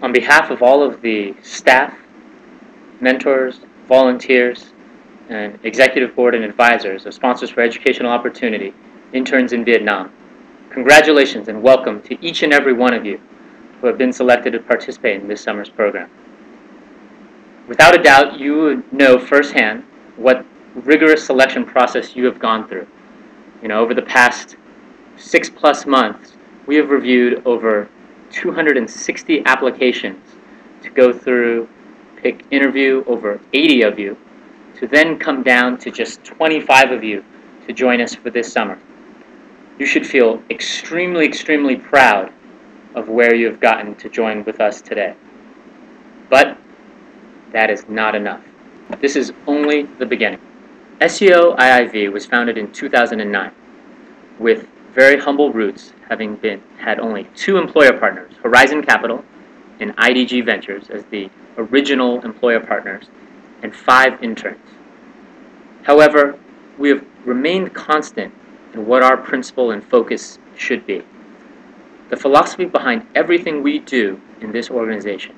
On behalf of all of the staff, mentors, volunteers, and executive board and advisors of Sponsors for Educational Opportunity, interns in Vietnam, congratulations and welcome to each and every one of you who have been selected to participate in this summer's program. Without a doubt, you know firsthand what rigorous selection process you have gone through. Over the past 6+ months, we have reviewed over 260 applications to go through, interview over 80 of you, to then come down to just 25 of you to join us for this summer. You should feel extremely, extremely proud of where you have gotten to join with us today. But that is not enough. This is only the beginning. SEO-IIV was founded in 2009 with very humble roots, having had only 2 employer partners, Horizon Capital and IDG Ventures as the original employer partners, and 5 interns. However, we have remained constant in what our principle and focus should be. The philosophy behind everything we do in this organization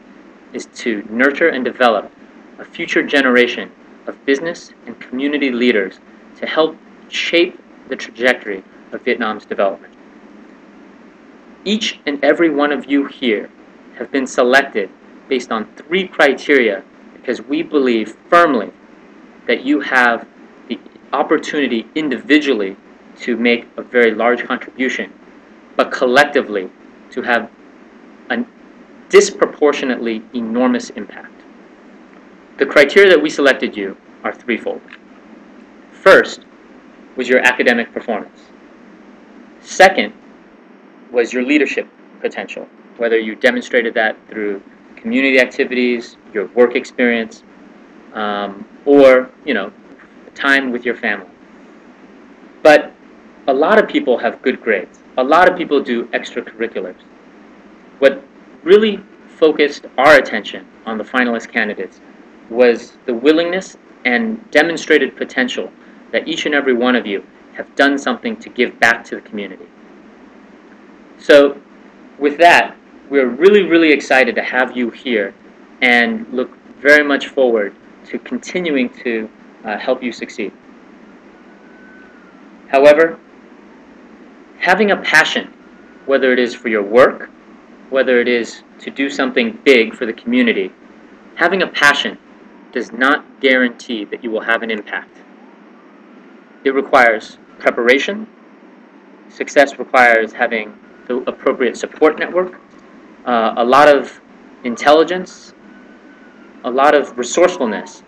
is to nurture and develop a future generation of business and community leaders to help shape the trajectory of Vietnam's development. Each and every one of you here have been selected based on 3 criteria because we believe firmly that you have the opportunity individually to make a very large contribution, but collectively to have a disproportionately enormous impact. The criteria that we selected you are threefold. First was your academic performance. Second was your leadership potential, whether you demonstrated that through community activities, your work experience, or time with your family. But a lot of people have good grades. A lot of people do extracurriculars. What really focused our attention on the finalist candidates was the willingness and demonstrated potential that each and every one of you have done something to give back to the community. So with that, we're really, really excited to have you here and look very much forward to continuing to help you succeed. However, having a passion, whether it is for your work, whether it is to do something big for the community, having a passion does not guarantee that you will have an impact. It requires preparation. Success requires having the appropriate support network, a lot of intelligence, a lot of resourcefulness,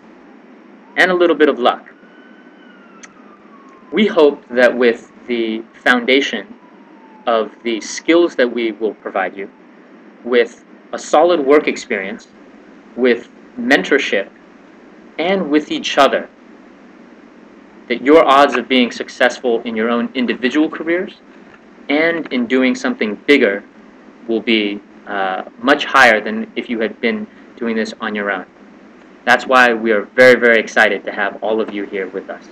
and a little bit of luck. We hope that with the foundation of the skills that we will provide you, with a solid work experience, with mentorship, and with each other, that your odds of being successful in your own individual careers and in doing something bigger will be much higher than if you had been doing this on your own. That's why we are very, very excited to have all of you here with us.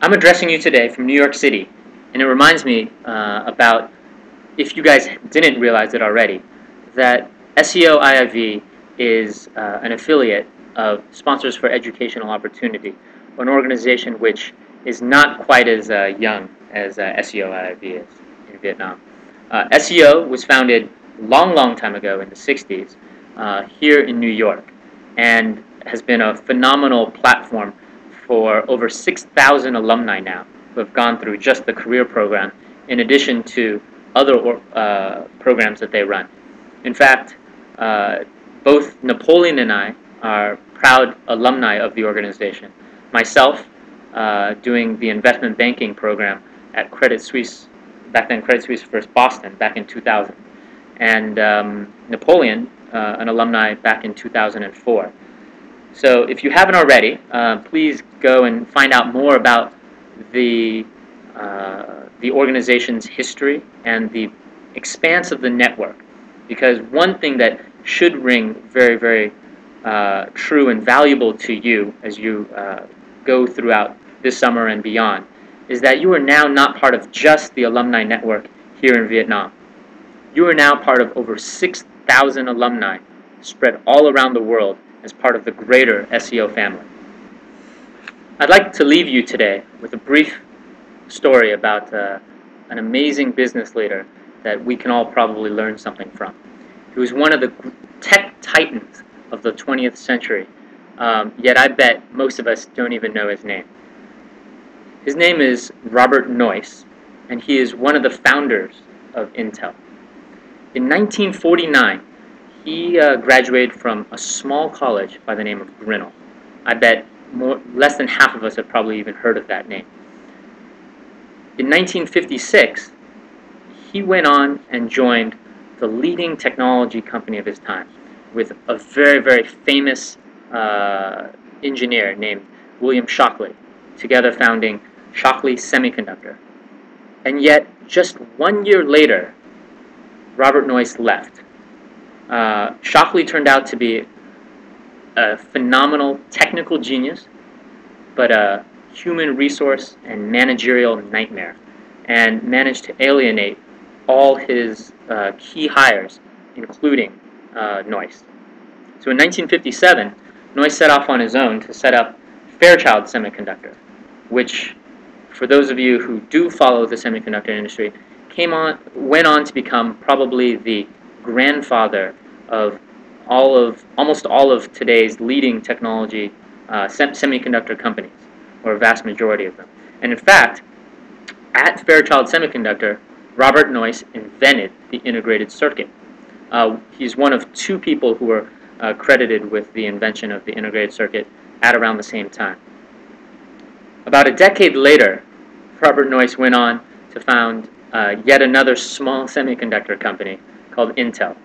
I'm addressing you today from New York City, and it reminds me about, if you guys didn't realize it already, that SEO-IIV is an affiliate of Sponsors for Educational Opportunity, an organization which is not quite as young as SEO-IIV is in Vietnam. SEO was founded long time ago in the 60s here in New York, and has been a phenomenal platform for over 6,000 alumni now who have gone through just the career program in addition to other programs that they run. In fact, both Napoleon and I are proud alumni of the organization. Myself, doing the investment banking program at Credit Suisse, back then Credit Suisse First Boston, back in 2000. And Napoleon, an alumni back in 2004. So if you haven't already, please go and find out more about the organization's history and the expanse of the network. Because one thing that should ring very, very true and valuable to you as you go throughout this summer and beyond is that you are now not part of just the alumni network here in Vietnam. You are now part of over 6 1,000 alumni spread all around the world as part of the greater SEO family. I'd like to leave you today with a brief story about an amazing business leader that we can all probably learn something from. He was one of the tech titans of the 20th century, yet I bet most of us don't even know his name. His name is Robert Noyce, and he is one of the founders of Intel. In 1949, he graduated from a small college by the name of Grinnell. I bet less than half of us have probably even heard of that name. In 1956, he went on and joined the leading technology company of his time with a very, very famous engineer named William Shockley, together founding Shockley Semiconductor. And yet, just 1 year later, Robert Noyce left. Shockley turned out to be a phenomenal technical genius, but a human resource and managerial nightmare, and managed to alienate all his key hires, including Noyce. So in 1957, Noyce set off on his own to set up Fairchild Semiconductor, which, for those of you who do follow the semiconductor industry, went on to become probably the grandfather of almost all of today's leading technology semiconductor companies, or a vast majority of them. And in fact, at Fairchild Semiconductor, Robert Noyce invented the integrated circuit. He's one of two people who were credited with the invention of the integrated circuit at around the same time. About a decade later, Robert Noyce went on to found yet another small semiconductor company called Intel.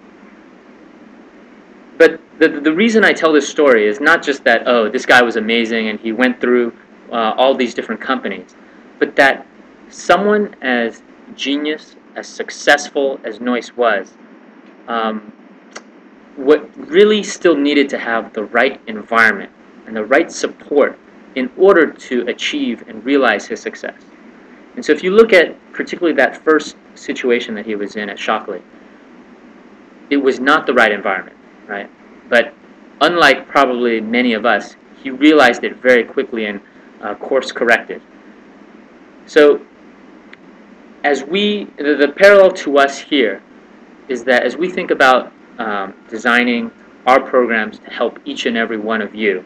But the reason I tell this story is not just that, oh, this guy was amazing and he went through all these different companies, but that someone as genius, as successful as Noyce was, what really still needed to have the right environment and the right support in order to achieve and realize his success. And so if you look at particularly that first situation that he was in at Shockley, it was not the right environment, right? But unlike probably many of us, he realized it very quickly and course corrected. So the parallel to us here is that as we think about designing our programs to help each and every one of you,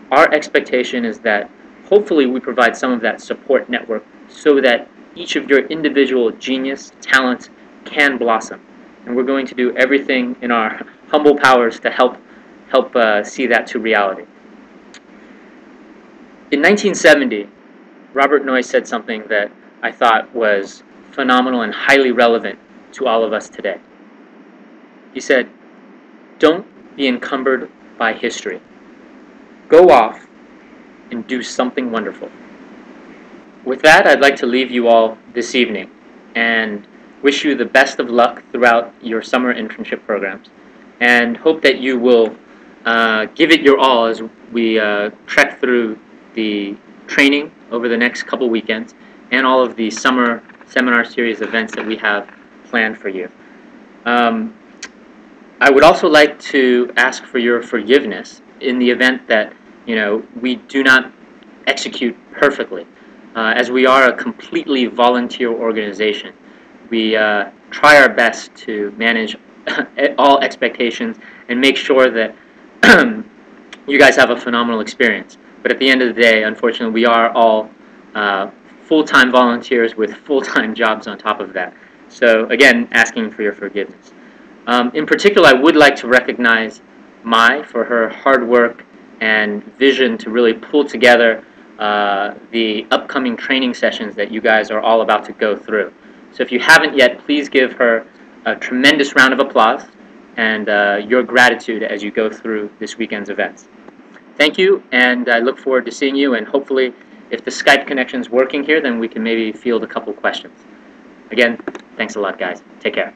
our expectation is that hopefully we provide some of that support network so that each of your individual genius talents can blossom. And we're going to do everything in our humble powers to help see that to reality. In 1970, Robert Noyce said something that I thought was phenomenal and highly relevant to all of us today. He said, "Don't be encumbered by history. Go off and do something wonderful." With that, I'd like to leave you all this evening and wish you the best of luck throughout your summer internship programs, and hope that you will give it your all as we trek through the training over the next couple weekends and all of the summer seminar series events that we have planned for you. I would also like to ask for your forgiveness in the event that we do not execute perfectly. As we are a completely volunteer organization, we try our best to manage all expectations and make sure that you guys have a phenomenal experience. But at the end of the day, unfortunately, we are all full-time volunteers with full-time jobs on top of that. So again, asking for your forgiveness. In particular, I would like to recognize Mai for her hard work and vision to really pull together the upcoming training sessions that you guys are all about to go through. So if you haven't yet, please give her a tremendous round of applause and your gratitude as you go through this weekend's events. Thank you, and I look forward to seeing you, and hopefully if the Skype connection's working here, then we can maybe field a couple questions. Again, thanks a lot, guys. Take care.